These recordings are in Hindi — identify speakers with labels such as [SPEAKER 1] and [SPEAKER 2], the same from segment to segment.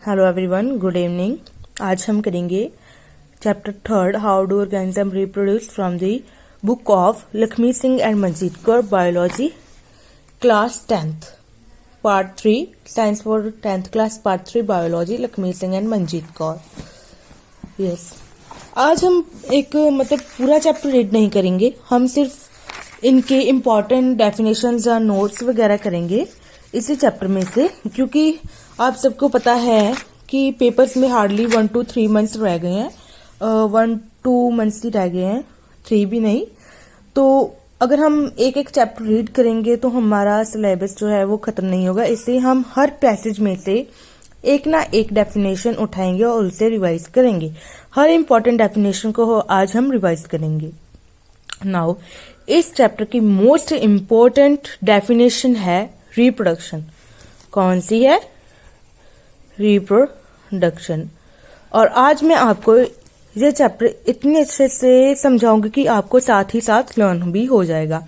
[SPEAKER 1] Hello everyone, good evening. आज हम करेंगे chapter 3 how do organism reproduce from the book of Lakshmi Singh and Manjeet Kaur, biology, class 10th, part 3, science for 10th class, part 3, biology, Lakshmi Singh and Manjeet Kaur. Yes, आज हम एक पूरा चैप्टर रीड नहीं करेंगे, हम सिर्फ इनके इम्पॉर्टेंट डेफिनेशंस या नोट्स वगैरह करेंगे इसी चैप्टर में से, क्योंकि आप सबको पता है कि पेपर्स में हार्डली 1 to 3 मंथ्स रह गए हैं, 1-2 मंथ्स ही रह गए हैं, 3 भी नहीं। तो अगर हम एक एक चैप्टर रीड करेंगे तो हमारा सिलेबस जो है वो खत्म नहीं होगा। इसलिए हम हर पैसेज में से एक ना एक डेफिनेशन उठाएंगे और उसे रिवाइज करेंगे। हर इंपॉर्टेंट डेफिनेशन को आज हम रिवाइज करेंगे। नाउ इस चैप्टर की मोस्ट इंपॉर्टेंट डेफिनेशन है रिप्रोडक्शन। कौन सी है? रिप्रोडक्शन। और आज मैं आपको ये चैप्टर इतने अच्छे से समझाऊंगी कि आपको साथ ही साथ लर्न भी हो जाएगा।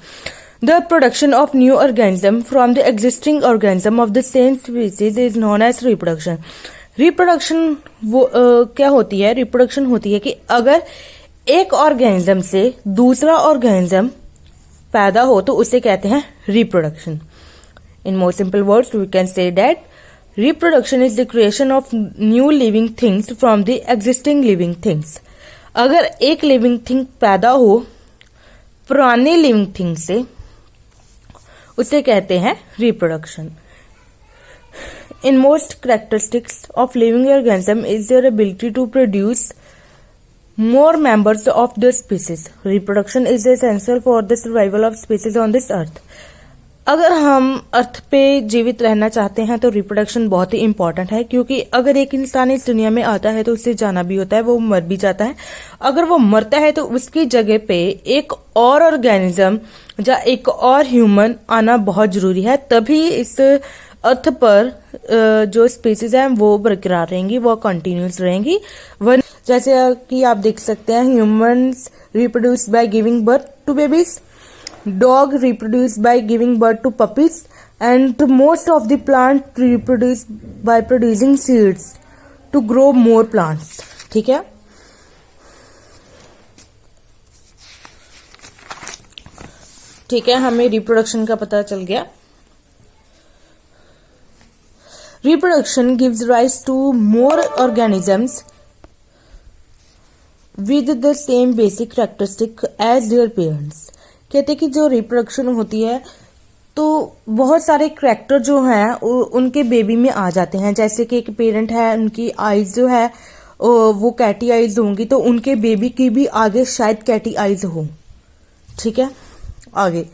[SPEAKER 1] The production of new organism from the existing organism of the same species is known as reproduction. Reproduction वो क्या होती है? रिप्रोडक्शन होती है कि अगर एक ऑर्गेनिज्म से दूसरा ऑर्गेनिज्म पैदा हो तो उसे कहते हैं reproduction. In more simple words, we can say that reproduction is the creation of new living things from the existing living things. अगर एक living thing पैदा हो पुराने living thing से, उसे कहते हैं reproduction. In most characteristics of living organism is their ability to produce more members of the species. Reproduction is essential for the survival of species on this earth. अगर हम अर्थ पे जीवित रहना चाहते हैं तो रिप्रोडक्शन बहुत ही इंपॉर्टेंट है, क्योंकि अगर एक इंसान इस दुनिया में आता है तो उससे जाना भी होता है, वो मर भी जाता है। अगर वो मरता है तो उसकी जगह पे एक और ऑर्गेनिज्म या एक और ह्यूमन आना बहुत जरूरी है, तभी इस अर्थ पर जो स्पीसीज हैं वो बरकरार रहेंगी, वो कंटिन्यूस रहेंगी। जैसे कि आप देख सकते हैं, humans reproduce by giving birth to babies, dog reproduce by giving birth to puppies, and most of the plant reproduce by producing seeds to grow more plants. ठीक है, ठीक है, हमें रिप्रोडक्शन का पता चल गया। Reproduction gives rise to more organisms with the same basic characteristic as their parents. कहते कि जो रिप्रोडक्शन होती है तो बहुत सारे करैक्टर जो हैं उनके बेबी में आ जाते हैं। जैसे कि एक पेरेंट है, उनकी आईज जो है वो कैटी आईज होंगी, तो उनके बेबी की भी आगे शायद कैटी आईज हो। ठीक है, आगे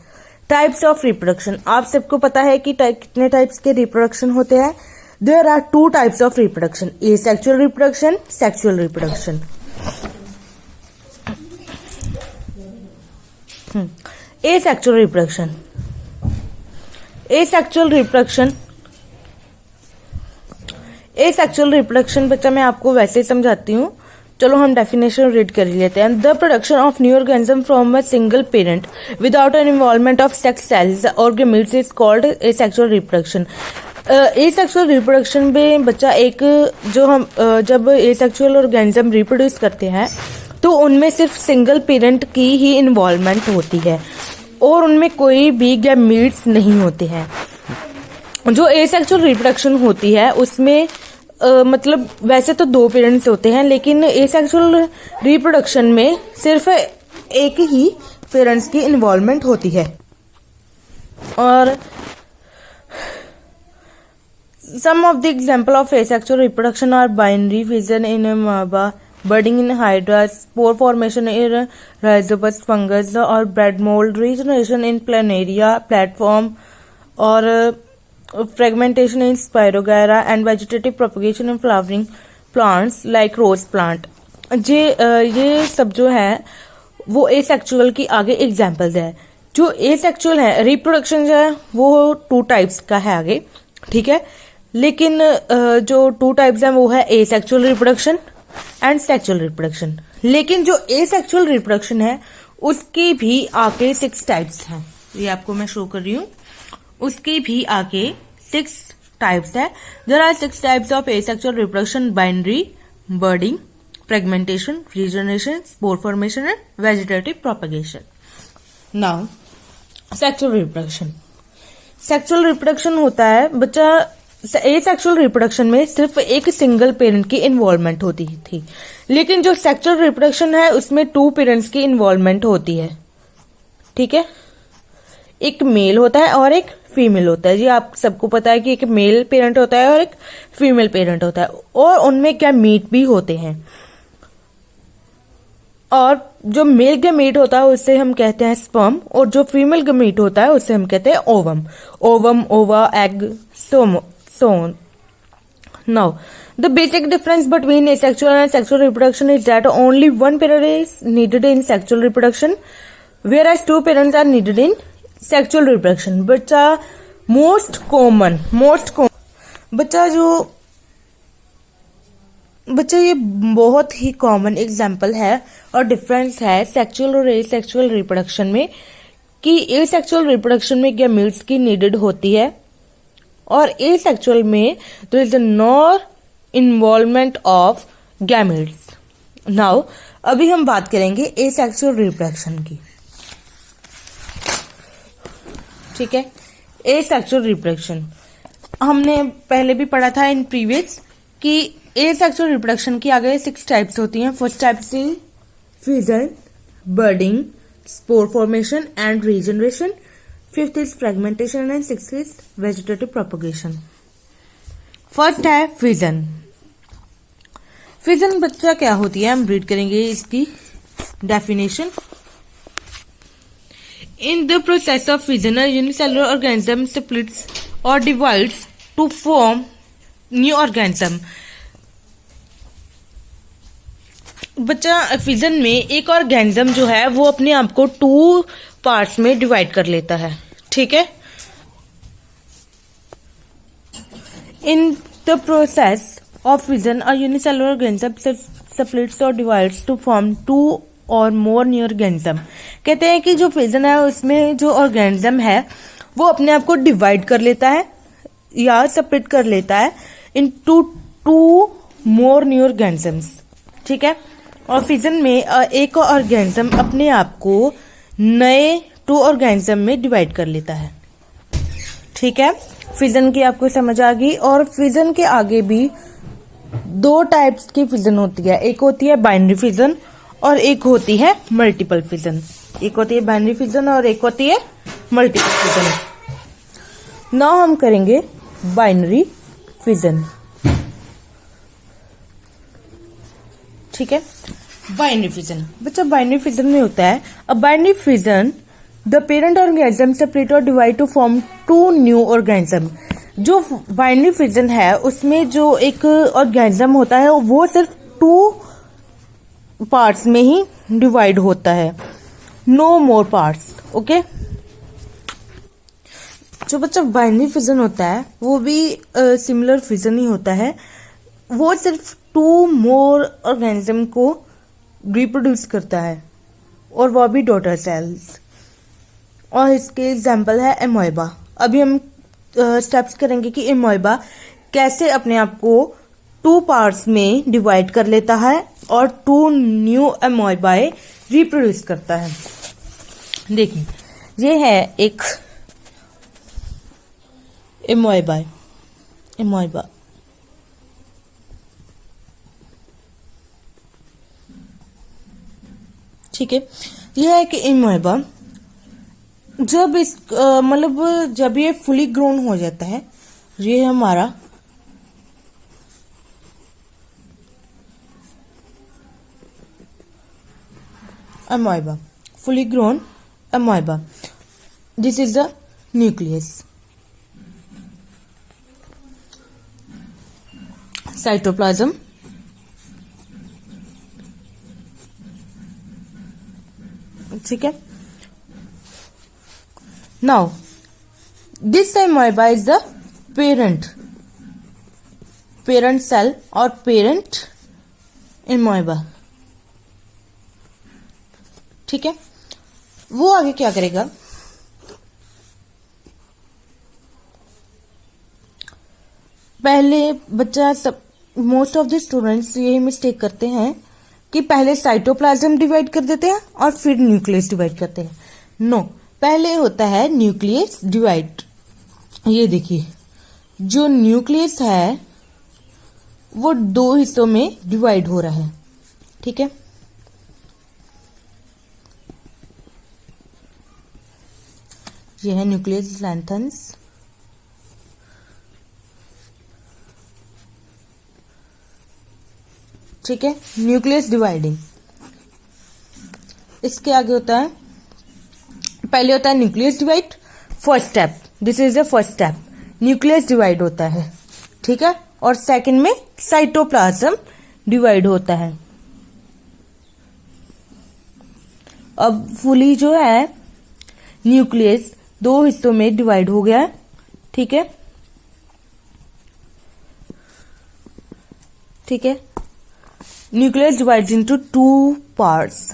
[SPEAKER 1] टाइप्स ऑफ रिप्रोडक्शन। आप सबको पता है कि कितने टाइप्स के रिप्रोडक्शन होते हैं। There are 2 types of reproduction, asexual reproduction, sexual reproduction. Asexual reproduction. Asexual reproduction बच्चा मैं आपको वैसे ही समझाती हूँ। चलो हम डेफिनेशन रीड कर लेते हैं। The production of new organism from a single parent without an involvement of sex cells और gametes is called asexual reproduction. Asexual reproduction में बच्चा एक जो हम जब एसेक्सुअल ऑर्गेनिज्म रिप्रोड्यूस करते हैं तो उनमें सिर्फ सिंगल पेरेंट की ही इन्वॉल्वमेंट होती है और उनमें कोई भी गैमीट्स नहीं होते हैं। जो एसेक्सुअल रिप्रोडक्शन होती है उसमें वैसे तो 2 पेरेंट्स होते हैं, लेकिन एसेक्सुअल रिप्रोडक्शन में सिर्फ एक ही पेरेंट्स की इन्वॉल्वमेंट होती है। और some of the example of asexual reproduction are binary fission in amoeba, budding in hydras, spore formation in rhizopus fungus or bread mold, regeneration in planaria platform or fragmentation in spirogyra, and vegetative propagation in flowering plants like rose plant. ये सब जो है वो एसेक्सुअल की आगे एग्जाम्पल्स है। जो एसेक्सुअल है रिप्रोडक्शन जो है वो 2 टाइप्स का है आगे, ठीक है। लेकिन जो 2 टाइप्स हैं वो है asexual reproduction and sexual reproduction. लेकिन जो एसेक्सुअल रिप्रोडक्शन है उसकी भी आगे 6 टाइप्स हैं। ये आपको मैं शो कर रही हूँ। उसकी भी आगे 6 टाइप्स है. There are 6 types of asexual reproduction: binary, budding, fragmentation, regeneration, spore formation and vegetative propagation. Now sexual reproduction. Sexual reproduction होता है बच्चा, एसेक्सुअल रिप्रोडक्शन में सिर्फ एक सिंगल पेरेंट की इन्वॉल्वमेंट होती थी, लेकिन जो सेक्सुअल रिप्रोडक्शन है उसमें 2 पेरेंट्स की इन्वॉल्वमेंट होती है. ठीक है, एक मेल होता है और एक फीमेल होता है. जी आप सबको पता है कि एक मेल पेरेंट होता है और एक फीमेल पेरेंट होता है, और उनमें गैमीट भी होते हैं. और जो मेल गैमीट होता है उससे हम कहते हैं स्पर्म, और जो फीमेल गैमीट होता है उससे हम कहते हैं ओवम. ओवम, ओवा, एग, सोन. Now the basic difference between asexual and sexual reproduction is that only one parent is needed in sexual reproduction, whereas 2 parents are needed in sexual reproduction. बच्चा most common बच्चा ये बहुत ही कॉमन एग्जाम्पल है और डिफरेंस है सेक्सुअल और एसेक्सुअल रिप्रोडक्शन में, कि एसेक्सुअल रिप्रोडक्शन में गैमीट्स की नीडेड होती है और एसेक्सुअल में there is no involvement of gametes. Now अभी हम बात करेंगे एसेक्सुअल रिप्रोडक्शन की. ठीक है, एसेक्सुअल रिप्रोडक्शन हमने पहले भी पढ़ा था इन प्रीवियस कि एसेक्सुअल रिप्रोडक्शन की आगे 6 टाइप्स होती हैं. फर्स्ट टाइप से fusion, budding, spore formation and regeneration. 5th is fragmentation and 6th is vegetative propagation. First है फ्यूजन. फ्यूजन बच्चा क्या होती है, हम रीड करेंगे इसकी definition. In the process of fission, a unicellular organism splits or divides to form new organism. बच्चा फिजन में एक ऑर्गेनिज्म जो है वो अपने आप को 2 पार्ट्स में डिवाइड कर लेता है. ठीक है, in the process of fission a unicellular organism splits or divides to form 2 और मोर न्यू ऑर्गेनिज्म. कहते हैं कि जो फिजन है उसमें जो ऑर्गेनिज्म है वो अपने आप को डिवाइड कर लेता है या सेपरेट कर लेता है इनटू 2 मोर न्यू ऑर्गेनिजम्स. ठीक है, और फिजन में एक ऑर्गेनिज्म अपने आप को नए 2 ऑर्गेनिज्म में डिवाइड कर लेता है. ठीक है, फिजन की आपको समझ आ गई. और फिजन के आगे भी 2 टाइप्स की फिजन होती है. एक होती है बाइनरी फिजन और एक होती है मल्टीपल फिजन. एक होती है बाइनरी फिजन और एक होती है मल्टीपल फिजन. नाउ हम करेंगे बाइनरी फिजन. ठीक है, बाइनरी फिजन बच्चा बाइनरी फिजन में होता है a binary fission the parent organism separate और divide to form 2 new organism. जो बाइनरी फिजन है उसमें जो एक ऑर्गेनिज्म होता है वो सिर्फ 2 पार्ट्स में ही डिवाइड होता है, नो मोर पार्ट्स. ओके, जो बच्चा बाइनरी फिजन होता है वो भी सिमिलर फिजन ही होता है. वो सिर्फ 2 मोर ऑर्गेनिज्म को रिप्रोड्यूस करता है और वो भी डॉटर सेल्स. और इसके एग्जाम्पल है एमोइबा. अभी हम स्टेप्स करेंगे कि एमोइबा कैसे अपने आप को 2 पार्ट्स में डिवाइड कर लेता है और 2 न्यू एमोइबाए रिप्रोड्यूस करता है. देखिए, ये है एक एमोइबा. ठीक है, यह है कि एमोइबा जब इस मतलब जब ये फुली ग्रोन हो जाता है, ये हमारा amoeba, fully grown amoeba. This is the nucleus. Cytoplasm. ठीक है, now this amoeba is the parent cell or parent amoeba. ठीक है, वो आगे क्या करेगा, पहले बच्चा सब मोस्ट ऑफ द स्टूडेंट्स यही मिस्टेक करते हैं कि पहले साइटोप्लाज्म डिवाइड कर देते हैं और फिर न्यूक्लियस डिवाइड करते हैं। नो, पहले होता है न्यूक्लियस डिवाइड। ये देखिए, जो न्यूक्लियस है वो 2 हिस्सों में डिवाइड हो रहा है, ठीक है। ये है न्यूक्लियस लैंथन्स, ठीक है। न्यूक्लियस डिवाइडिंग, इसके आगे होता है, पहले होता है nucleus divide, first step, this is the first step, nucleus divide होता है, ठीक है। और सेकंड में साइटोप्लाज्म डिवाइड होता है। अब फुली जो है न्यूक्लियस 2 हिस्सों में डिवाइड हो गया है, ठीक है, ठीक है। Nucleus divides into 2 parts.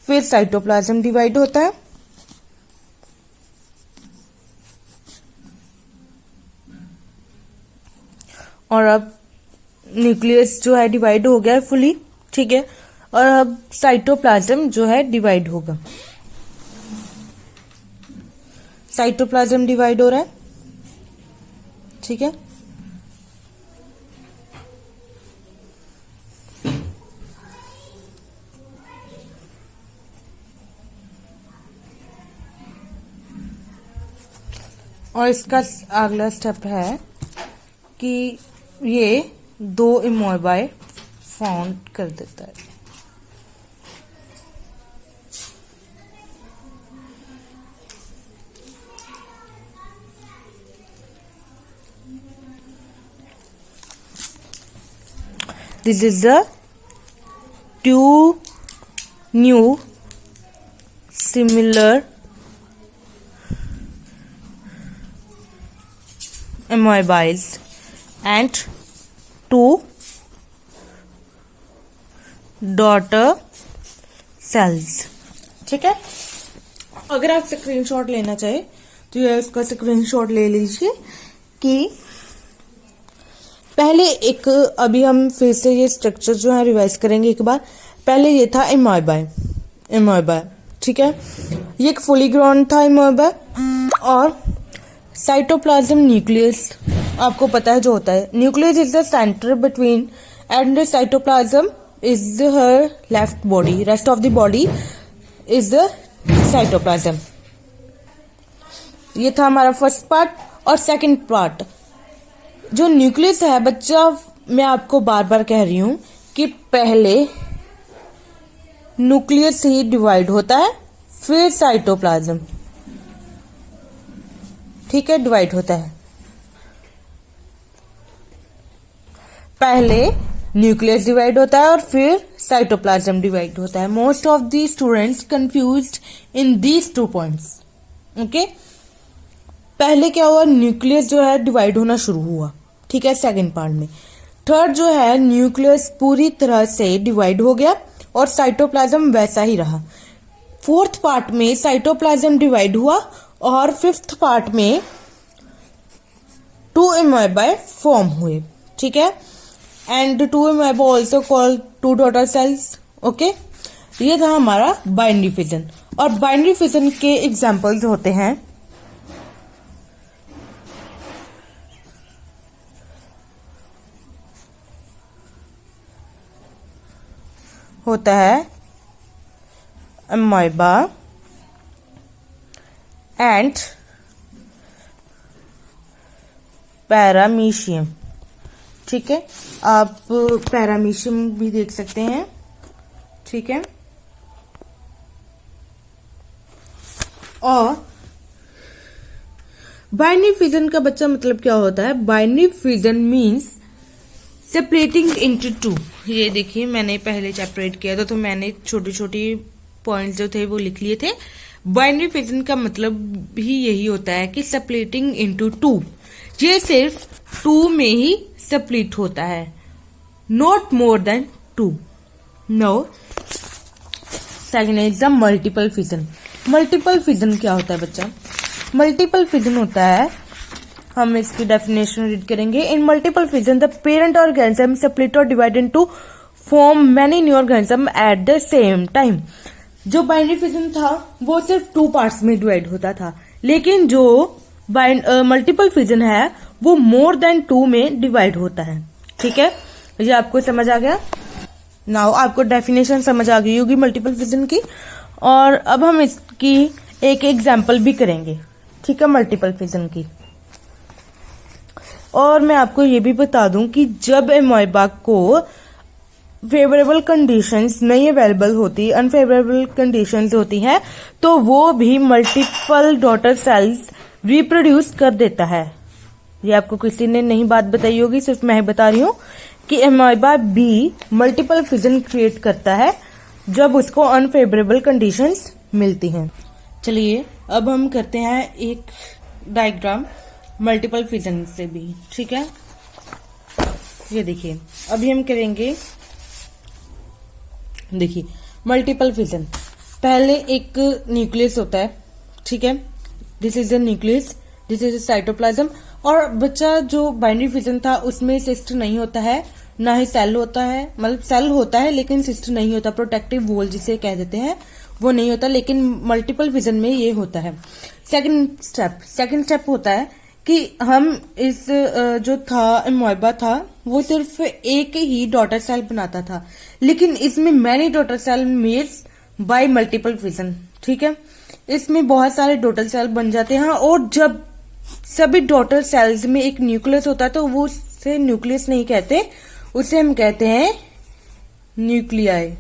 [SPEAKER 1] फिर साइटोप्लाज्म डिवाइड होता है, और अब न्यूक्लियस जो है डिवाइड हो गया है फुली, ठीक है। और अब साइटोप्लाज्म जो है डिवाइड होगा, साइटोप्लाज्म डिवाइड हो रहा है, ठीक है। और इसका अगला स्टेप है कि ये 2 इमोबाई फॉर्म कर देता है। This is the 2 new similar amoebas and 2 daughter cells, ठीक है। अगर आप स्क्रीनशॉट लेना चाहे तो ये इसका स्क्रीनशॉट ले लीजिए कि पहले एक, अभी हम फिर से ये स्ट्रक्चर जो है रिवाइज करेंगे एक बार। पहले ये था इमोबा, ठीक है, ये एक फुली ग्राउंड था इमोबा। और साइटोप्लाज्म न्यूक्लियस आपको पता है जो होता है, nucleus is the centre between and cytoplasm is her left body, rest of the body is the cytoplasm. ये था हमारा फर्स्ट पार्ट। और सेकंड पार्ट जो न्यूक्लियस है बच्चा, मैं आपको बार बार कह रही हूं कि पहले न्यूक्लियस ही डिवाइड होता है, फिर साइटोप्लाज्म, ठीक है, डिवाइड होता है। पहले न्यूक्लियस डिवाइड होता है और फिर साइटोप्लाज्म डिवाइड होता है। Most of the students confused in these 2 points, okay. पहले क्या हुआ, न्यूक्लियस जो है डिवाइड होना शुरू हुआ, ठीक है, सेकंड पार्ट में। थर्ड जो है न्यूक्लियस पूरी तरह से डिवाइड हो गया और साइटोप्लाज्म वैसा ही रहा। फोर्थ पार्ट में साइटोप्लाज्म डिवाइड हुआ और फिफ्थ पार्ट में 2 amoeba फॉर्म हुए, ठीक है, and 2 amoeba also called 2 daughter cells, okay. ये था हमारा बाइनरी फिजन। और बाइनरी फिजन के एग्जाम्पल्स होते हैं amoeba एंड पैरामीशियम, ठीक है। आप पैरामीशियम भी देख सकते हैं, ठीक है। और बाइनरी फिजन का बच्चा मतलब क्या होता है, binary fission means separating into 2। ये देखिए मैंने पहले चैप्टर किया था तो मैंने छोटी छोटी पॉइंट्स जो थे वो लिख लिए थे। बाइनरी फिजन का मतलब भी यही होता है कि सेपरेटिंग इनटू 2। ये सिर्फ 2 में ही सेपरेट होता है, not more than 2. Now second is the multiple fission. Multiple fission क्या होता है बच्चा? मल्टीपल फिजन होता है, हम इसकी डेफिनेशन रीड करेंगे. In multiple fission the parent organism split और divide into form many new organism at the same time. जो बाइनरी फिजन था वो सिर्फ 2 पार्ट्स में डिवाइड होता था, लेकिन जो मल्टीपल फिजन है वो मोर देन 2 में डिवाइड होता है. ठीक है, ये आपको समझ आ गया. नाउ आपको डेफिनेशन समझ आ गई होगी मल्टीपल फिजन की, और अब हम इसकी एक एग्जाम्पल भी करेंगे. ठीक है, मल्टीपल फिजन की. और मैं आपको ये भी बता दूं कि जब एमोइबा को फेवरेबल कंडीशंस नहीं अवेलेबल होती, अनफेवरेबल कंडीशंस होती हैं, तो वो भी मल्टीपल डॉटर सेल्स रिप्रोड्यूस कर देता है. ये आपको किसी ने नहीं बात बताई होगी, सिर्फ मैं ही बता रही हूं कि एमोइबा बी मल्टीपल फिजन क्रिएट करता है जब उसको अनफेवरेबल कंडीशंस मिलती हैं. चलिए अब हम करते हैं एक डायग्राम मल्टीपल फिजन से भी. ठीक है, ये देखिए, अभी हम करेंगे, देखिए मल्टीपल फिजन. पहले एक न्यूक्लियस होता है. ठीक है, this is the nucleus, this is the cytoplasm. और बच्चा जो बाइनरी फिजन था उसमें सिस्ट नहीं होता है, ना ही सेल होता है, मतलब सेल होता है लेकिन सिस्ट नहीं होता, प्रोटेक्टिव वॉल जिसे कह देते हैं वो नहीं होता, लेकिन मल्टीपल फिजन में ये होता है. सेकंड स्टेप होता है कि हम इस जो था एमोइबा था वो सिर्फ एक ही डॉटर सेल बनाता था, लेकिन इसमें many daughter cell made by multiple fission. ठीक है, इसमें बहुत सारे डॉटर सेल बन जाते हैं, और जब सभी डॉटर सेल्स में एक न्यूक्लियस होता है तो वो उसे न्यूक्लियस नहीं कहते, उसे हम कहते हैं न्यूक्लियाई.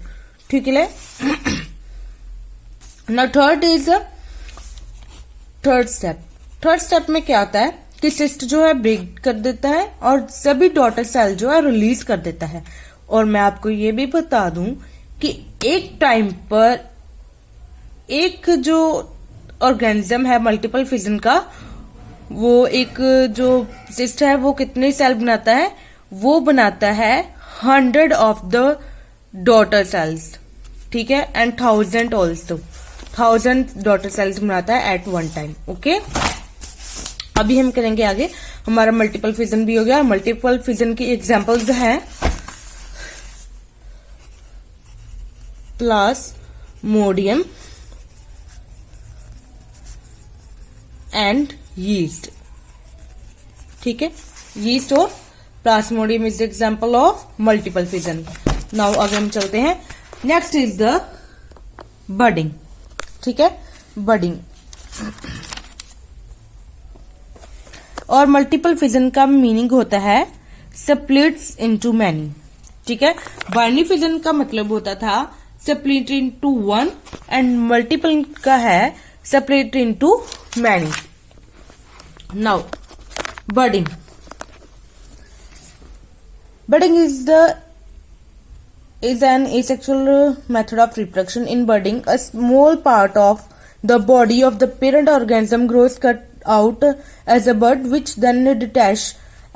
[SPEAKER 1] ठीक है. नाउ थर्ड स्टेप में क्या होता है कि सिस्ट जो है ब्रेक कर देता है और सभी डॉटर सेल जो है रिलीज कर देता है. और मैं आपको ये भी बता दूं कि एक टाइम पर एक जो ऑर्गेनिज्म है मल्टीपल फिजन का, वो एक जो सिस्ट है वो कितने सेल बनाता है? वो बनाता है 100 ऑफ द डॉटर सेल्स. ठीक है, एंड 1000 ऑल्सो, 1000 डॉटर सेल्स बनाता है एट वन टाइम. ओके, अभी हम करेंगे आगे. हमारा मल्टीपल फिजन भी हो गया. मल्टीपल फिजन की एग्जांपल्स हैं प्लाज्मोडियम एंड यीस्ट. ठीक है, यीस्ट और Plasmodium is the example of multiple fission. Now आगे हम चलते हैं. Next is the budding. ठीक है, बडिंग. और मल्टीपल फिजन का मीनिंग होता है स्प्लिट्स इनटू मैनी. ठीक है, बाइनरी फिजन का मतलब होता था split into one, and multiple का है split into many. Now budding. Budding is an asexual method of reproduction. In budding, a small part of the body of the parent organism grows cut out as a bud, which then detach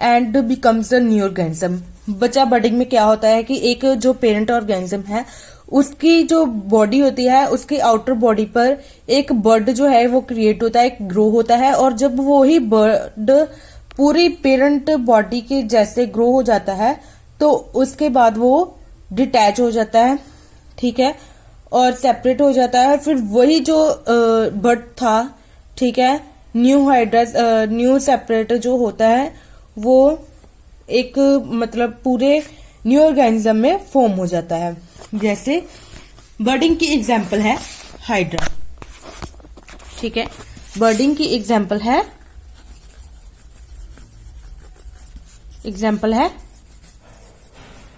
[SPEAKER 1] and becomes a new organism. बच्चा बडिंग में क्या होता है कि एक जो पेरेंट ऑर्गेनिज्म है उसकी जो बॉडी होती है उसकी आउटर बॉडी पर एक बर्ड जो है वो क्रिएट होता है, एक ग्रो होता है, और जब वो ही बर्ड पूरी पेरेंट बॉडी के जैसे ग्रो हो जाता है तो उसके बाद वो डिटैच हो जाता है. ठीक है, और सेपरेट हो जाता है. फिर वही जो बर्ड था, ठीक है, न्यू सेपरेट जो होता है वो एक मतलब पूरे न्यू ऑर्गेनिज्म में फॉर्म हो जाता है. जैसे बर्डिंग की एग्जांपल है हाइड्रा. ठीक है, बर्डिंग की एग्जांपल है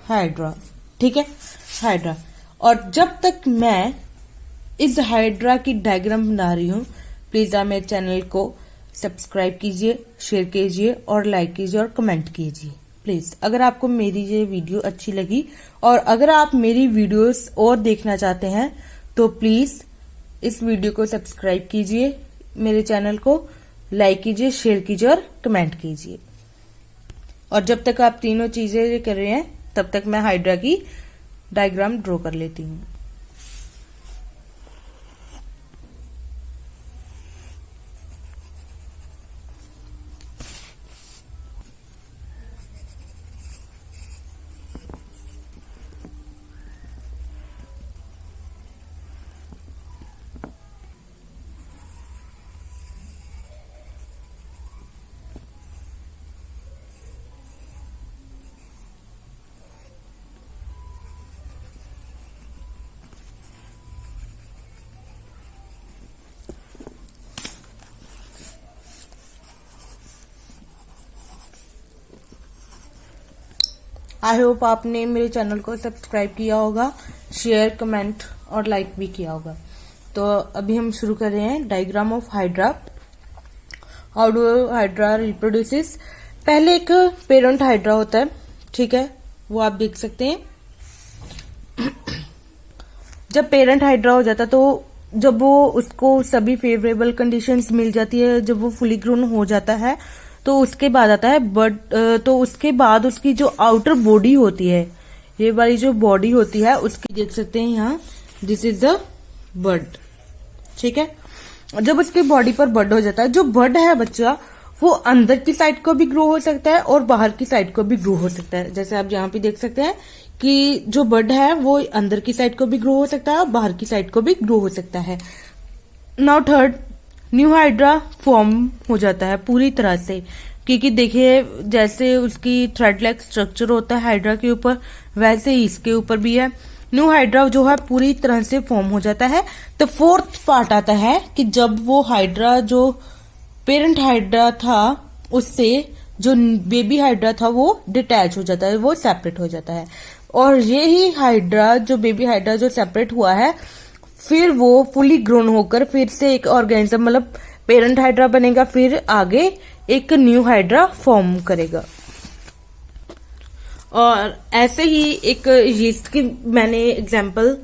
[SPEAKER 1] हाइड्रा. ठीक है, हाइड्रा. और जब तक मैं इस हाइड्रा की डायग्राम बना रही हूं, प्लीज आप मेरे चैनल को सब्सक्राइब कीजिए, शेयर कीजिए और लाइक कीजिए और कमेंट कीजिए प्लीज. अगर आपको मेरी ये वीडियो अच्छी लगी और अगर आप मेरी वीडियोस और देखना चाहते हैं तो प्लीज इस वीडियो को सब्सक्राइब कीजिए, मेरे चैनल को लाइक कीजिए, शेयर कीजिए और कमेंट कीजिए. और जब तक आप तीनों चीजें कर रहे हैं तब तक मैं हाइड्रा की डायग्राम ड्रॉ कर लेती हूँ। आई होप आपने मेरे चैनल को सब्सक्राइब किया होगा, शेयर, कमेंट और लाइक भी किया होगा। तो अभी हम शुरू कर रहे हैं diagram of hydra. How do hydra reproduces. पहले एक पेरेंट हाइड्रा होता है, ठीक है, वो आप देख सकते हैं। जब पेरेंट हाइड्रा हो जाता है तो जब वो उसको सभी फेवरेबल कंडीशंस मिल जाती है, जब वो फुली ग्रोन हो जाता है, तो उसके बाद आता है बर्ड। तो उसके बाद उसकी जो आउटर बॉडी होती है, ये वाली जो बॉडी होती है उसकी देख सकते हैं यहाँ, दिस इज द बर्ड, ठीक है। जब उसके बॉडी पर बर्ड हो जाता है, जो बर्ड है बच्चा वो अंदर की साइड को भी ग्रो हो सकता है और बाहर की साइड को भी ग्रो हो सकता है। जैसे आप यहाँ पे देख सकते हैं कि जो बर्ड है वो अंदर की साइड को भी ग्रो हो सकता है और बाहर की साइड को भी ग्रो हो सकता है। Now third, new hydra form हो जाता है पूरी तरह से, क्योंकि देखिए जैसे उसकी थ्रेड लाइक स्ट्रक्चर होता है हाइड्रा के ऊपर, वैसे ही इसके ऊपर भी है। न्यू हाइड्रा जो है पूरी तरह से फॉर्म हो जाता है। तो फोर्थ पार्ट आता है कि जब वो हाइड्रा जो पेरेंट हाइड्रा था उससे जो बेबी हाइड्रा था वो डिटैच हो जाता है, वो सेपरेट हो जाता है। और यही हाइड्रा जो बेबी हाइड्रा जो सेपरेट हुआ है, फिर वो फुली ग्रोन होकर फिर से एक ऑर्गेनिज्म मतलब पेरेंट हाइड्रा बनेगा, फिर आगे एक न्यू हाइड्रा फॉर्म करेगा। और ऐसे ही एक यीस्ट की मैंने एग्जांपल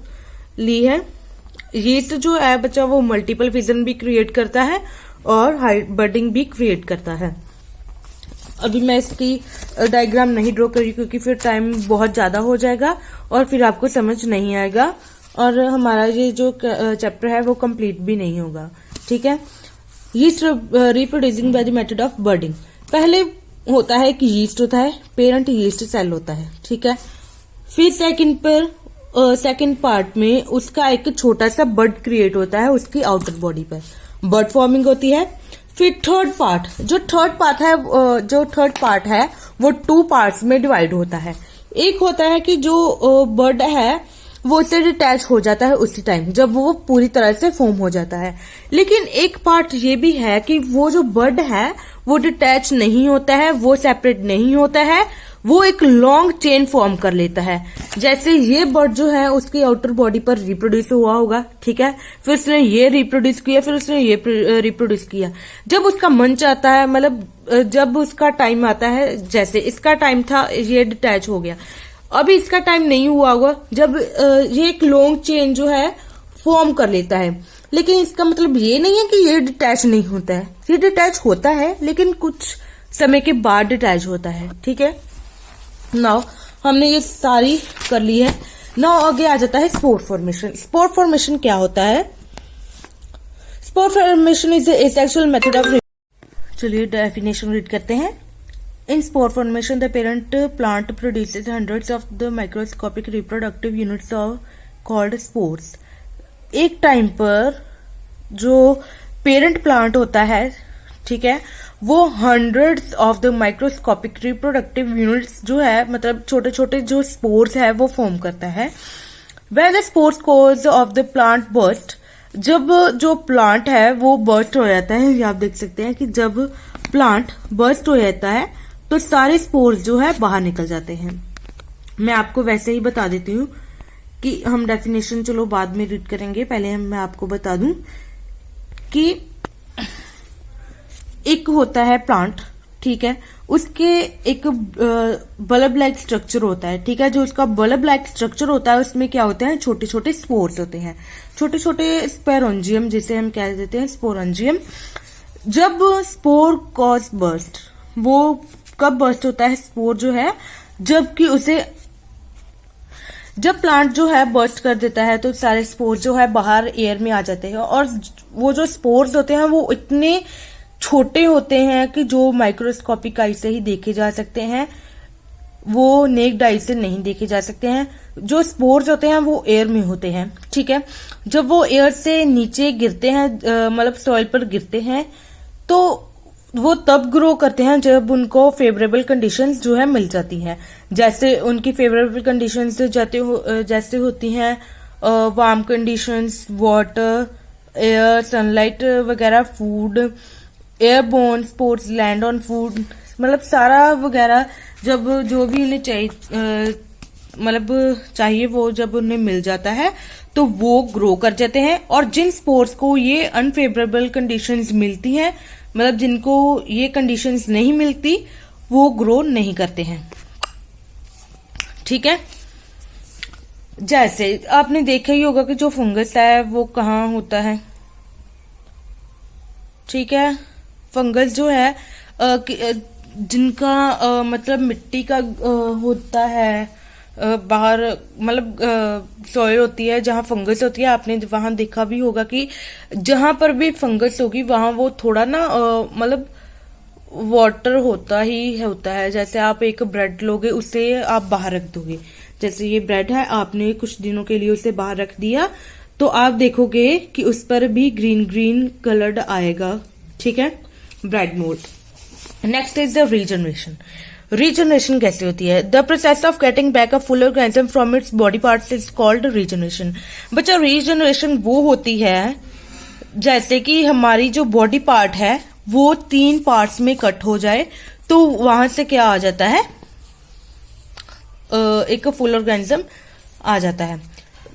[SPEAKER 1] ली है। यीस्ट जो है बच्चा वो मल्टीपल फिजन भी क्रिएट करता है और बर्डिंग भी क्रिएट करता है। अभी मैं इसकी डायग्राम नहीं ड्रॉ करी क्योंकि फिर टाइम बहुत ज्यादा हो जाएगा और फिर आपको समझ नहीं आएगा और हमारा ये जो चैप्टर है वो कंप्लीट भी नहीं होगा, ठीक है। Yeast reproducing by the method of budding. पहले होता है कि यीस्ट होता है, पेरेंट यीस्ट सेल होता है, ठीक है। फिर सेकंड पार्ट में उसका एक छोटा सा बर्ड क्रिएट होता है उसकी आउटर बॉडी पर, बर्ड फॉर्मिंग होती है। फिर थर्ड पार्ट है वो 2 पार्ट्स में डिवाइड होता है। एक होता है कि जो बर्ड है वो उससे डिटैच हो जाता है उसी टाइम जब वो पूरी तरह से फॉर्म हो जाता है। लेकिन एक पार्ट ये भी है कि वो जो बर्ड है वो डिटैच नहीं होता है, वो सेपरेट नहीं होता है, वो एक लॉन्ग चेन फॉर्म कर लेता है। जैसे ये बर्ड जो है उसकी आउटर बॉडी पर रिप्रोड्यूस हुआ होगा, ठीक है, फिर उसने ये रिप्रोड्यूस किया, फिर उसने ये रिप्रोड्यूस किया। जब उसका मन चाहता है, मतलब जब उसका टाइम आता है, जैसे इसका टाइम था ये डिटैच हो गया, अभी इसका टाइम नहीं हुआ होगा जब ये एक लॉन्ग चेन जो है फॉर्म कर लेता है। लेकिन इसका मतलब ये नहीं है कि ये डिटैच नहीं होता है, ये डिटैच होता है लेकिन कुछ समय के बाद डिटैच होता है, ठीक है। नाउ हमने ये सारी कर ली है। नाउ आगे आ जाता है स्पोर फॉर्मेशन। स्पोर फॉर्मेशन क्या होता है? Spore formation is asexual method of, चलिए डेफिनेशन रीड करते हैं। In spore formation, the parent plant produces hundreds of the microscopic reproductive units called spores. एक टाइम पर जो पेरेंट प्लांट होता है, ठीक है, वो hundreds of the microscopic reproductive units जो है मतलब छोटे छोटे जो स्पोर्स है वो फॉर्म करता है। When the spores cause of the plant burst, जब जो प्लांट है वो बर्स्ट हो जाता है, ये आप देख सकते हैं कि जब प्लांट बर्स्ट हो जाता है तो सारे स्पोर्स जो है बाहर निकल जाते हैं। मैं आपको वैसे ही बता देती हूँ कि हम डेफिनेशन चलो बाद में रीड करेंगे, पहले मैं आपको बता दूं कि एक होता है प्लांट, ठीक है, उसके एक बल्ब लाइक स्ट्रक्चर होता है, ठीक है। जो उसका बल्ब लाइक स्ट्रक्चर होता है उसमें क्या होते हैं, छोटे छोटे स्पोर्स होते हैं, छोटे छोटे स्पोरेंजियम जिसे हम कह देते हैं स्पोरेंजियम। जब स्पोर कॉज बर्स्ट, वो कब बर्स्ट होता है स्पोर जो है, जबकि उसे जब प्लांट जो है बर्स्ट कर देता है तो सारे स्पोर्स जो है बाहर एयर में आ जाते हैं, और वो जो स्पोर्स होते हैं वो इतने छोटे होते हैं कि जो माइक्रोस्कोपिक आई से ही देखे जा सकते हैं, वो नेक्ड आई से नहीं देखे जा सकते हैं। जो स्पोर्स होते हैं वो एयर में होते हैं, ठीक है। जब वो एयर से नीचे गिरते हैं, मतलब सॉइल पर गिरते हैं, तो वो तब ग्रो करते हैं जब उनको फेवरेबल कंडीशंस जो है मिल जाती हैं। जैसे उनकी फेवरेबल कंडीशंस जैसे होती हैं warm conditions, water, air, sunlight वगैरह, food, airborne sports, land on food, मतलब सारा वगैरह जब जो भी उन्हें चाहिए वो जब उन्हें मिल जाता है तो वो ग्रो कर जाते हैं। और जिन स्पोर्ट्स को ये अनफेवरेबल कंडीशंस मिलती हैं, मतलब जिनको ये कंडीशंस नहीं मिलती, वो ग्रो नहीं करते हैं, ठीक है। जैसे आपने देखा ही होगा कि जो फंगस है वो कहाँ होता है, ठीक है। फंगस जो है जिनका मतलब मिट्टी का होता है, बाहर मतलब सॉइल होती है जहां फंगस होती है, आपने वहां देखा भी होगा कि जहां पर भी फंगस होगी वहां वो थोड़ा ना मतलब वाटर होता ही होता है। जैसे आप एक ब्रेड लोगे, उसे आप बाहर रख दोगे, जैसे ये ब्रेड है, आपने कुछ दिनों के लिए उसे बाहर रख दिया, तो आप देखोगे कि उस पर भी ग्रीन ग्रीन कलर्ड आएगा, ठीक है, bread mould. Next is the regeneration. Regeneration कैसे होती है? The process of getting back a full organism from its body parts is called regeneration. बच्चा, रीजनरेशन वो होती है जैसे कि हमारी जो बॉडी पार्ट है वो 3 पार्ट्स में कट हो जाए, तो वहां से क्या आ जाता है, एक फुल ऑर्गेनिज्म आ जाता है।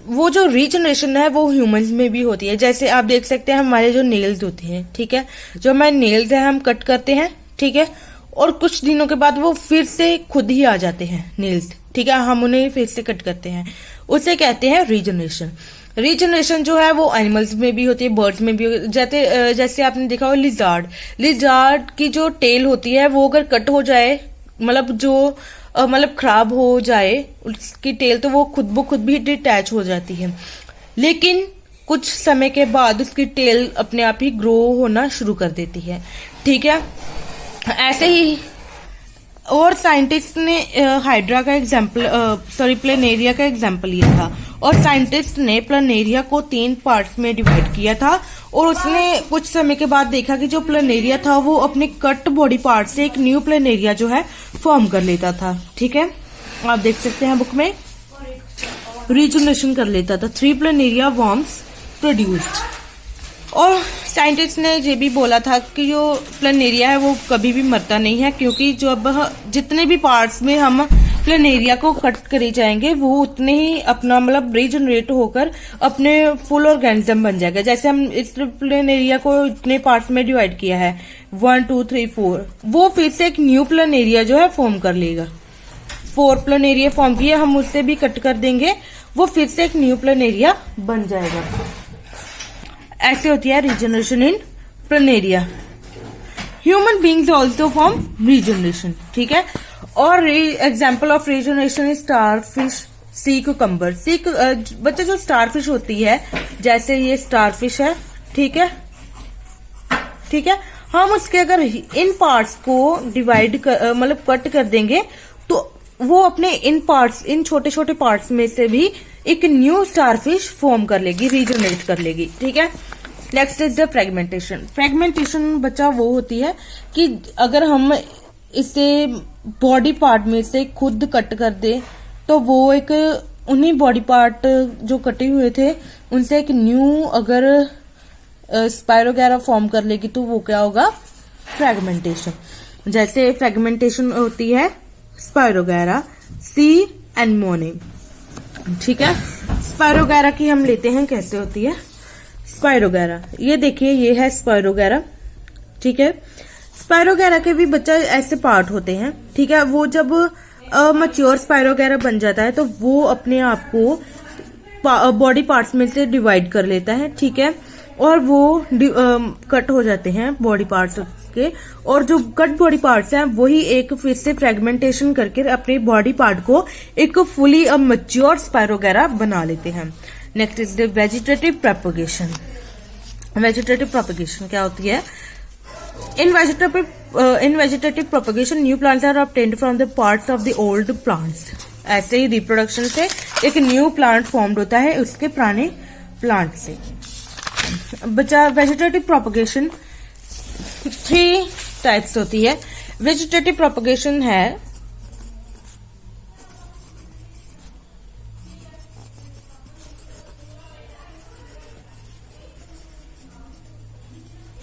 [SPEAKER 1] वो जो रीजनरेशन है वो ह्यूमंस में भी होती है। जैसे आप देख सकते हैं हमारे जो नेल्स होते हैं, ठीक है, जो हमारे नेल्स है हम कट करते हैं, ठीक है, और कुछ दिनों के बाद वो फिर से खुद ही आ जाते हैं नेल्स, ठीक है, हम उन्हें फिर से कट करते हैं, उसे कहते हैं रीजनरेशन। रीजनरेशन जो है वो एनिमल्स में भी होती है, बर्ड्स में भी होती है। जैसे आपने देखा हो लिजार्ड की जो टेल होती है वो अगर कट हो जाए, मतलब खराब हो जाए उसकी टेल, तो वो खुद ब खुद भी डिटैच हो जाती है, लेकिन कुछ समय के बाद उसकी टेल अपने आप ही ग्रो होना शुरू कर देती है, ठीक है। ऐसे ही और साइंटिस्ट ने हाइड्रा का प्लेनेरिया का एग्जाम्पल लिया था, और साइंटिस्ट ने प्लेनेरिया को 3 पार्ट्स में डिवाइड किया था, और उसने कुछ समय के बाद देखा कि जो प्लेनेरिया था वो अपने कट बॉडी पार्ट से एक न्यू प्लेनेरिया जो है फॉर्म कर लेता था, ठीक है, आप देख सकते हैं बुक में, रीजनरेशन कर लेता था। 3 प्लेनेरिया वॉर्म्स प्रोड्यूस्ड। और साइंटिस्ट ने ये भी बोला था कि जो प्लेनेरिया है वो कभी भी मरता नहीं है, क्योंकि जो अब जितने भी पार्ट्स में हम प्लेनेरिया को कट करे जाएंगे वो उतने ही अपना मतलब रीजनरेट होकर अपने फुल ऑर्गेनिज्म बन जाएगा। जैसे हम इस प्लेनेरिया को इतने पार्ट्स में डिवाइड किया है 1 2 3 4, वो फिर से एक न्यू प्लेनेरिया जो है फॉर्म कर लेगा। 4 प्लेनेरिया फॉर्म किया, हम उससे भी कट कर देंगे, वो फिर से एक न्यू प्लेनेरिया बन जाएगा। ऐसे होती है regeneration in planaria. Human beings also form regeneration, ठीक है। और example of regeneration is starfish, sea cucumber. बच्चे जो स्टारफिश होती है, जैसे ये स्टारफिश है, ठीक है, ठीक है, हम उसके अगर इन पार्ट्स को डिवाइड मतलब कट कर देंगे तो वो अपने इन छोटे छोटे पार्ट्स में से भी एक न्यू स्टारफिश फॉर्म कर लेगी, रीजनरेट कर लेगी, ठीक है। Next is the fragmentation. Fragmentation बच्चा वो होती है कि अगर हम इसे बॉडी पार्ट में से खुद कट कर दे तो वो एक उन्हीं बॉडी पार्ट जो कटे हुए थे उनसे एक न्यू अगर स्पाइरोगैरा फॉर्म कर लेगी तो वो क्या होगा, फ्रेगमेंटेशन। जैसे फ्रेगमेंटेशन होती है स्पाइरोगैरा, सी एनमोनी, ठीक है। स्पाइरोगैरा की हम लेते हैं कैसे होती है स्पाइरोगैरा। ये देखिए, ये है स्पाइरोगैरा, ठीक है। स्पाइरोगैरा के भी बच्चा ऐसे पार्ट होते हैं, ठीक है। वो जब मैच्योर स्पाइरोगैरा बन जाता है तो वो अपने आप को बॉडी पार्ट्स में से डिवाइड कर लेता है, ठीक है, और वो कट हो जाते हैं बॉडी पार्ट्स करके और जो कट बॉडी पार्ट्स हैं वही एक फिर से फ्रेगमेंटेशन करके अपने बॉडी पार्ट को एक फुली मैच्योर स्पाइरोगैरा बना लेते हैं। Next is the vegetative propagation. Vegetative propagation क्या होती है? In vegetative propagation, new plants are obtained from the parts of the old plants. ऐसे ही रिप्रोडक्शन से एक न्यू प्लांट फॉर्म्ड होता है उसके पुराने प्लांट से। बचा वेजिटेटिव प्रोपगेशन 3 टाइप्स होती है। वेजिटेटिव प्रोपगेशन है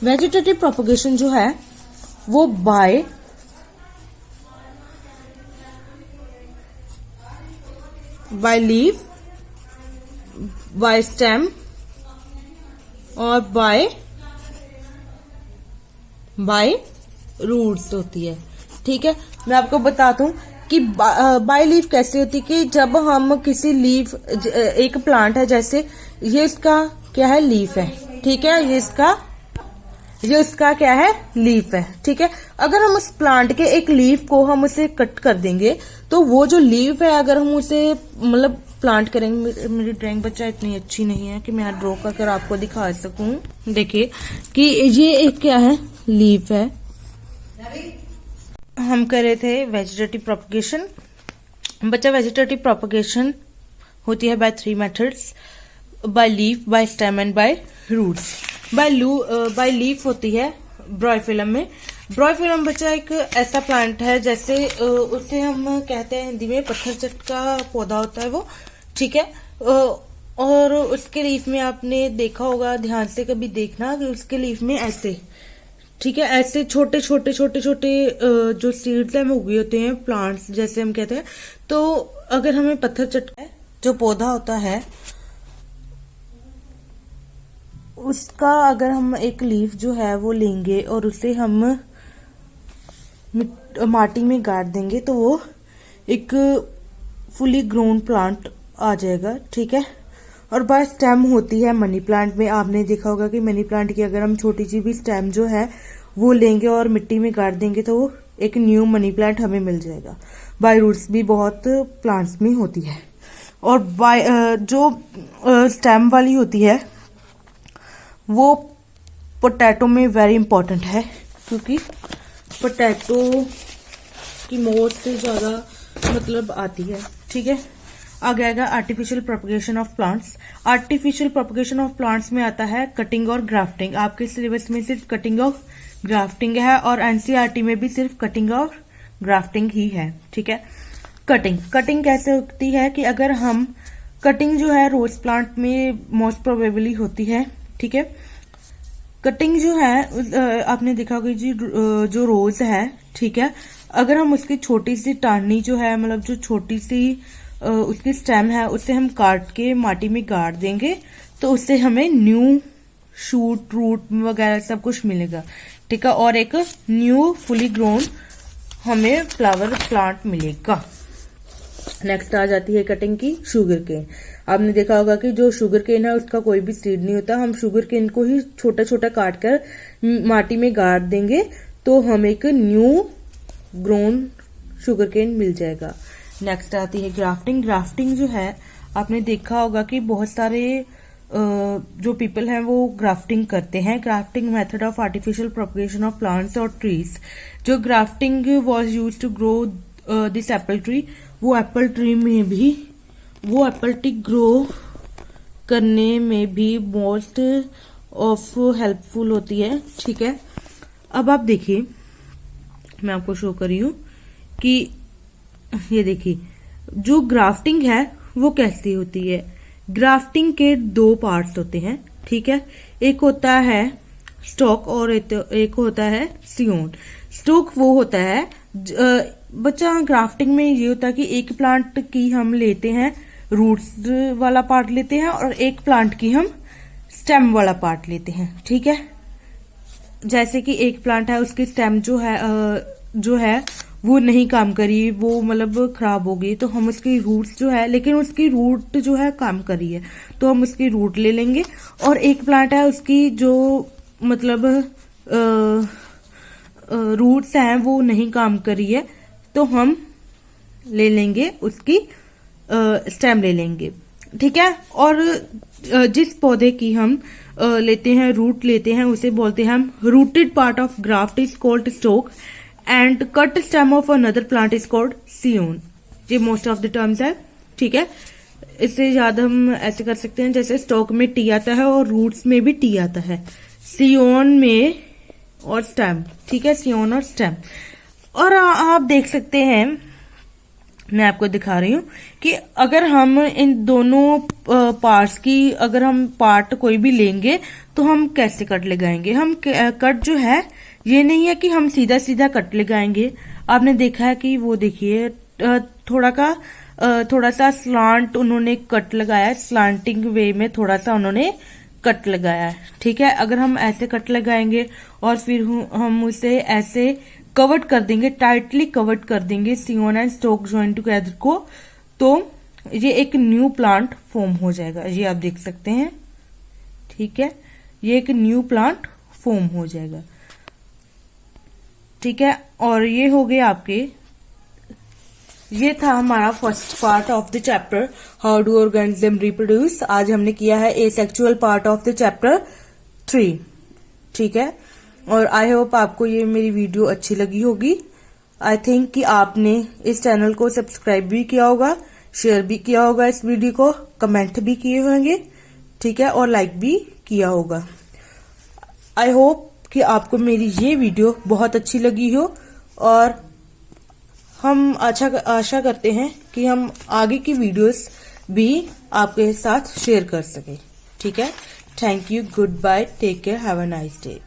[SPEAKER 1] वेजिटेटिव प्रोपगेशन जो है वो बाय लीफ, बाय स्टेम और बाय रूट्स होती है। ठीक है, मैं आपको बताता हूँ कि बाय लीफ कैसे होती है कि जब हम किसी लीफ, एक प्लांट है जैसे ये इसका क्या है? लीफ है। ठीक है, ये इसका क्या है? लीफ है। ठीक है, अगर हम उस प्लांट के एक लीफ को हम उसे कट कर देंगे तो वो जो लीफ है अगर हम उसे मतलब प्लांट करेंगे, मेरी ड्राइंग बच्चा इतनी अच्छी नहीं है कि मैं ड्रॉ कर आपको दिखा सकूं। देखिए कि ये एक क्या है? लीफ है। हम कर रहे थे वेजिटेटिव प्रोपगेशन। बच्चा वेजिटेटिव प्रोपगेशन होती है by 3 methods, by leaf, by stem and by roots. By leaf होती है ब्रायोफिलम में। ब्रायोफिलम बच्चा एक ऐसा प्लांट है जैसे उसे हम कहते हैं हिंदी में पत्थर चट का पौधा होता है वो। ठीक है, और उसके लीफ में आपने देखा होगा, ध्यान से कभी देखना कि उसके लीफ में ऐसे, ठीक है, ऐसे छोटे छोटे जो सीड्स हैं वो उगे होते हैं, प्लांट्स जैसे हम कहते हैं। तो अगर हमें पत्थर चट जो पौधा होता है उसका अगर हम एक लीफ जो है वो लेंगे और उसे हम माटी में गाड़ देंगे तो वो एक फुली ग्रोन प्लांट आ जाएगा। ठीक है, और बाय स्टेम होती है मनी प्लांट में। आपने देखा होगा कि मनी प्लांट की अगर हम छोटी सी भी स्टेम जो है वो लेंगे और मिट्टी में गाड़ देंगे तो वो एक न्यू मनी प्लांट हमें मिल जाएगा। बाय रूट्स भी बहुत प्लांट्स में होती है। और बाय जो स्टेम वाली होती है वो पोटैटो में वेरी इंपॉर्टेंट है क्योंकि पोटैटो की मोस्ट ज्यादा मतलब आती है। ठीक है, आगे आएगा artificial propagation of plants. Artificial propagation of plants में आता है कटिंग और ग्राफ्टिंग। आपके सिलेबस में सिर्फ कटिंग और ग्राफ्टिंग है और एनसीईआरटी में भी सिर्फ कटिंग और ग्राफ्टिंग ही है। ठीक है, कटिंग कैसे होती है कि अगर हम कटिंग जो है रोज प्लांट में मोस्ट प्रोबेबली होती है। ठीक है, कटिंग जो है आपने देखा होगा जी, जो रोज है, ठीक है, अगर हम उसकी छोटी सी टाहनी जो है मतलब जो छोटी सी उसकी स्टेम है उसे हम काट के माटी में गाड़ देंगे तो उससे हमें न्यू शूट, रूट वगैरह सब कुछ मिलेगा। ठीक है, और एक न्यू फुली ग्रोन हमें फ्लावर प्लांट मिलेगा। नेक्स्ट आ जाती है कटिंग की शुगर केन। आपने देखा होगा कि जो शुगर केन है उसका कोई भी सीड नहीं होता। हम शुगर केन को ही छोटा छोटा काट कर माटी में गाड़ देंगे तो हमें एक न्यू ग्रोन शुगर केन मिल जाएगा। नेक्स्ट आती है ग्राफ्टिंग। ग्राफ्टिंग जो है आपने देखा होगा कि बहुत सारे जो पीपल हैं वो ग्राफ्टिंग करते हैं। Grafting method of artificial propagation of plants और ट्रीज। जो grafting was used to grow this apple tree, वो एप्पल ट्री में भी वो एप्पल ट्री ग्रो करने में भी मोस्ट ऑफ हेल्पफुल होती है। ठीक है, अब आप देखिए, मैं आपको शो कर रही हूं कि ये देखिए जो ग्राफ्टिंग है वो कैसी होती है। ग्राफ्टिंग के 2 पार्ट्स होते हैं। ठीक है, एक होता है स्टॉक और एक होता है सियोन। स्टॉक वो होता है बच्चा, ग्राफ्टिंग में ये होता है कि एक प्लांट की हम लेते हैं रूट्स वाला पार्ट लेते हैं और एक प्लांट की हम स्टेम वाला पार्ट लेते हैं। ठीक है, जैसे कि एक प्लांट है उसकी स्टेम जो है वो नहीं काम करी, वो मतलब खराब हो गई, तो हम उसकी रूट्स जो है, लेकिन उसकी रूट जो है काम करी है तो हम उसकी रूट ले लेंगे। और एक प्लांट है उसकी जो मतलब रूट्स हैं वो नहीं काम कर रही है, तो हम ले लेंगे उसकी स्टेम ले लेंगे, ठीक है। और जिस पौधे की हम लेते हैं, रूट लेते हैं, उसे बोलते हैं हम rooted part of graft is called stock and cut stem of another plant is called scion. ये मोस्ट ऑफ द टर्म्स है, ठीक है। इससे याद हम ऐसे कर सकते हैं, जैसे स्टोक में टी आता है और रूट्स में भी टी आता है, सीओन में और स्टेम, ठीक है, सीओन और स्टेम। और आप देख सकते हैं, मैं आपको दिखा रही हूं कि अगर हम इन दोनों पार्ट्स की, अगर हम पार्ट कोई भी लेंगे तो हम कैसे कट लगाएंगे। हम कट जो है, ये नहीं है कि हम सीधा सीधा कट लगाएंगे। आपने देखा है कि वो देखिए थोड़ा सा स्लांट उन्होंने कट लगाया है, स्लांटिंग वे में थोड़ा सा उन्होंने कट लगाया है, ठीक है। अगर हम ऐसे कट लगाएंगे और फिर हम उसे ऐसे कवर्ड कर देंगे, टाइटली कवर्ड कर देंगे सीओन एंड स्टोक ज्वाइन टुगेदर को, तो ये एक न्यू प्लांट फॉर्म हो जाएगा। ये आप देख सकते हैं, ठीक है, ये एक न्यू प्लांट फॉर्म हो जाएगा, ठीक है। और ये हो गए आपके, ये था हमारा first part of the chapter how do organism reproduce. आज हमने किया है asexual part of the chapter 3, ठीक है। और आई होप आपको ये मेरी वीडियो अच्छी लगी होगी। आई थिंक कि आपने इस चैनल को सब्सक्राइब भी किया होगा, शेयर भी किया होगा इस वीडियो को, कमेंट भी किए होंगे, ठीक है, और लाइक भी किया होगा। आई होप कि आपको मेरी ये वीडियो बहुत अच्छी लगी हो और हम आशा करते हैं कि हम आगे की वीडियोस भी आपके साथ शेयर कर सकें, ठीक है। Thank you, goodbye, take care, have a nice day.